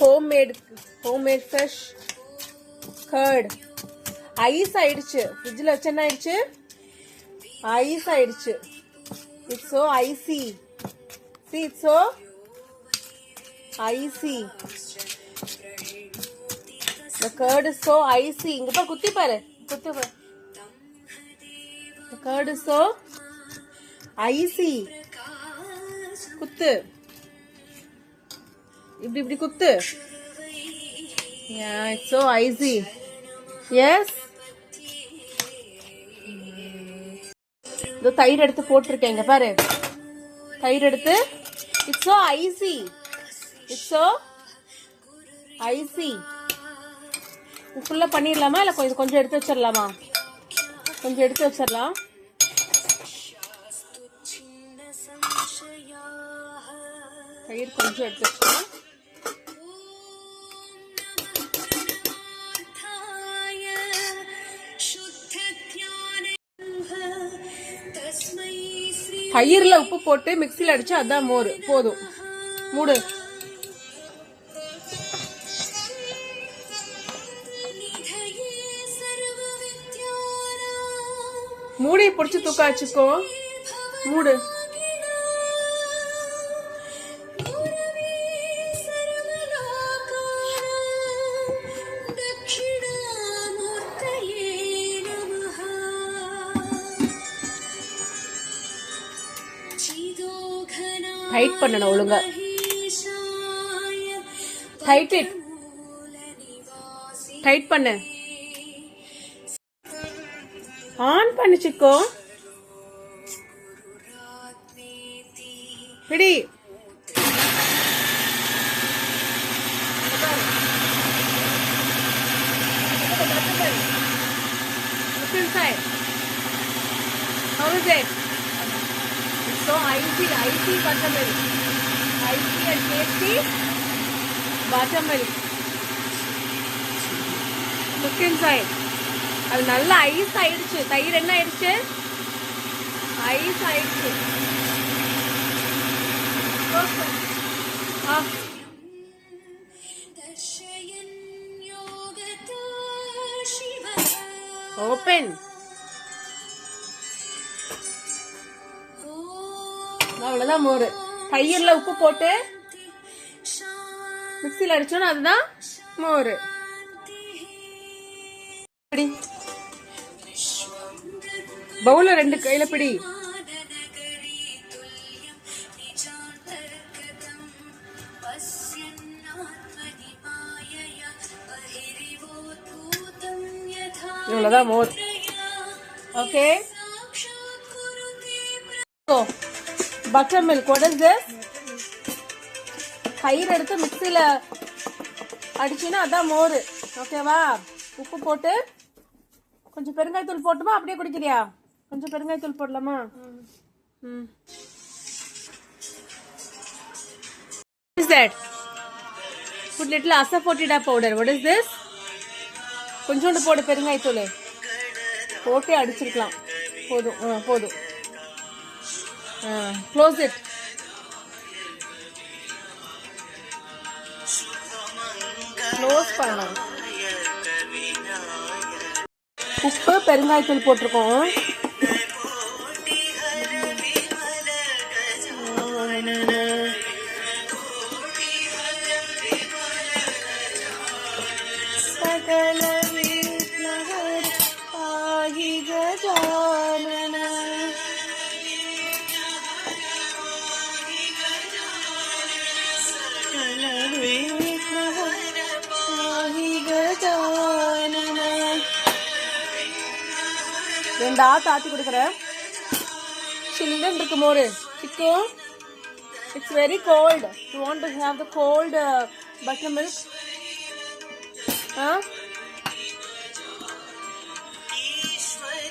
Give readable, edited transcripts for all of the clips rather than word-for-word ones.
homemade fish curd. Ice ஆயிடுச்சு, ஃப்ரிட்ஜ்ல வச்சு என்ன ஆயிடுச்சு, ஐஸ் ஆயிடுச்சு. It's so icy. See, it's so icy. The curd is so icy. இங்க பாரு, குத்தி பாரு. The curd is so icy. குத்து. இப்படி குத்து. Yeah, it's so icy. Yes. இந்த தயிர் எடுத்து போட்டுருக்கேன், இங்க பாரு. தயிர் எடுத்து. It's so icy. It's so icy. ஃபுல்லா பண்ணிடலாமா இல்ல கொஞ்சம் எடுத்து வச்சிடலாமா? கொஞ்சம் எடுத்து வச்சிடலாம். தயிர் கொஞ்சம் எடுத்து வச்சிடலாம். தயிர்ல உப்பு போட்டு மிக்ஸில அடிச்சு அதான் மோர். போதும், மூடு. மூடி பிடிச்சு தூக்காச்சுக்கோ. மூடு. டைட் பண்ணணும் ஒழுங்கா. டைட் பண்ணு. ஆன் பண்ணிச்சுக்கோ. பிடி. Look inside. How is it? It's so icy buttermilk. Icy and tasty buttermilk. Look inside. அது நல்லா ஐஸ் ஆயிடுச்சு. தயிர் என்ன ஆயிடுச்சு, ஐஸ் ஆயிடுச்சு. ஓபன். அவ்வளவுதான் மோர். தயிர்ல உப்பு போட்டு மிக்ஸில அடிச்சோன்னா அதுதான் மோர். பவுல 2 கையில பிடி. இவ்வளவுதான் மோர். Okay. Butter milk. What is this? தயிர் எடுத்து மிக்ஸில அடிச்சினா அதான் மோர். ஓகேவா? உப்பு போட்டு கொஞ்சம் பெருங்காயத்தூள் போட்டுமா அப்படியே குடிக்கிறியா? கொஞ்சம் பெருங்காயத்தூள் போடலாமா? What is that? Put little asafoetida powder. What is this? கொஞ்சோண்டு போடு பெருங்காயத்தூள். போட்டு அடிச்சிருக்கலாம். போதும். Close it. க்ளோஸ் பண்ணணும். உப்பு பெருங்காயத்தூள் போட்டிருக்கோம். ரெண்டா தாத்தி கொடுக்குறேன். சில்லுன்னு இருக்கு மோரு. சிக்கு, it's very cold. You want to have the cold buttermilk?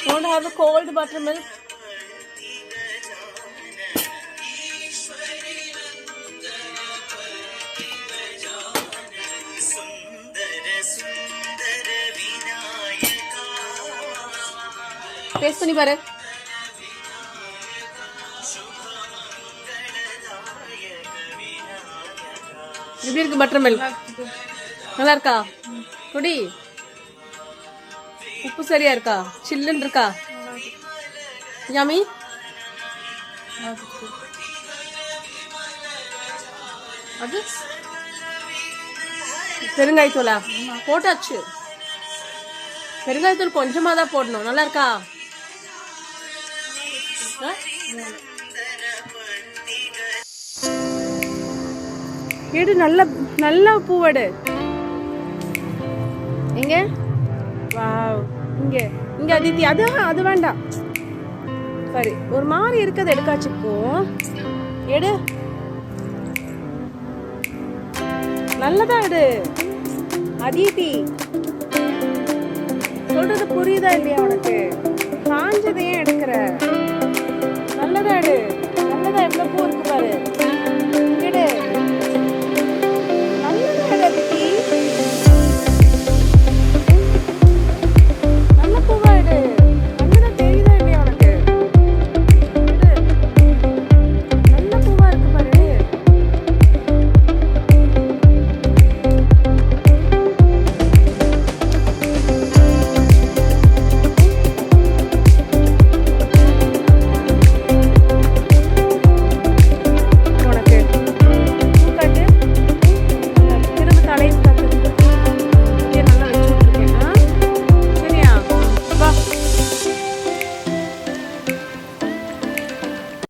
You want to have the cold buttermilk? Taste பண்ணி பாரு. எப்படி இருக்கு பட்டர் மில்க்? நல்லா இருக்கா? குடி. உப்பு சரியா இருக்கா? சில்லுன்னு இருக்கா? யாமி அது பெருங்காயத்தூளா போட்டாச்சு. பெருங்காயத்தூள் கொஞ்சமா தான் போடணும். நல்லா இருக்கா? எடு, நல்ல நல்ல பூவெடு. எங்க? வாவ். இங்க இங்க அதித்தி. அது வேண்டாம். சரி, ஒரு மாதிரி இருக்கிறது எடுக்காச்சுக்கும். எடு, நல்லதா எடு. அதித்தி சொல்றது புரியுதா இல்லையா உனக்கு? காஞ்சதை ஏன் எடுக்கிற? நல்லதா எடு. நல்லதா எவ்வளவு பூ இருக்கு பாரு.